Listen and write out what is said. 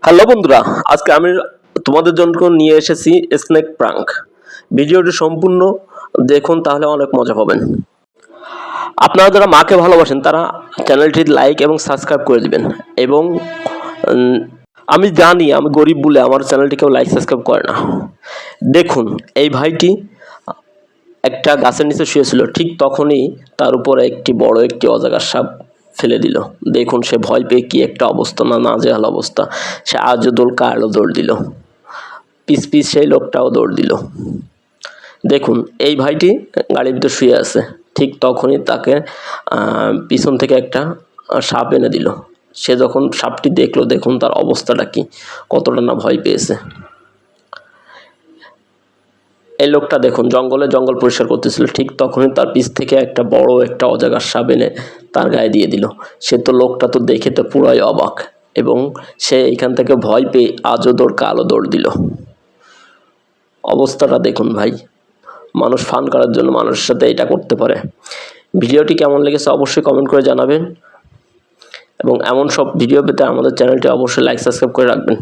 Hello বন্ধুরা, আজকে আমি তোমাদের জন্য নিয়ে এসেছি স্নেক প্রাঙ্ক। ভিডিওটি সম্পূর্ণ দেখুন, তাহলে অনেক মজা পাবেন। আপনারা যারা মাকে ভালোবাসেন তারা চ্যানেলটি লাইক এবং সাবস্ক্রাইব করে দিবেন। এবং আমি জানি আমি গরিব বলে আমার চ্যানেলটি কেউ লাইক সাবস্ক্রাইব করে না। দেখুন, এই ভাইটি একটা গাছের নিচে শুয়েছিল, ঠিক তখনই তার উপরে একটি বড় একটি অজগর সাপ ফেলে দিল। দেখুন সে ভয় পেয়ে কি একটা অবস্থা, না নাজেহাল অবস্থা। সে আজও দৌড় কারও দৌড় দিল, পিস পিস সেই লোকটাও দৌড় দিল। দেখুন এই ভাইটি গাড়ির ভিতরে শুয়ে আছে, ঠিক তখনই তাকে পিছন থেকে একটা সাপ এনে দিল। সে যখন সাপটি দেখলো, দেখুন তার অবস্থাটা কি, কতটা না ভয় পেয়েছে। এই লোকটা দেখুন জঙ্গল পরিষ্কার করতেছিল, ঠিক তখনই তার পিছ থেকে একটা বড় একটা অজগর সাপ এনে তার গায়ে দিয়ে দিল। সে তো লোকটা তো দেখে তো পুরাই অবাক, এবং সে এখান থেকে ভয় পেয়ে আজও দৌড় কালো দৌড় দিল। অবস্থাটা দেখুন ভাই, মানুষ ফান করার জন্য মানুষের সাথে এটা করতে পারে। ভিডিওটি কেমন লেগেছে অবশ্যই কমেন্ট করে জানাবেন, এবং এমন সব ভিডিও পেতে আমাদের চ্যানেলটি অবশ্যই লাইক সাবস্ক্রাইব করে রাখবেন।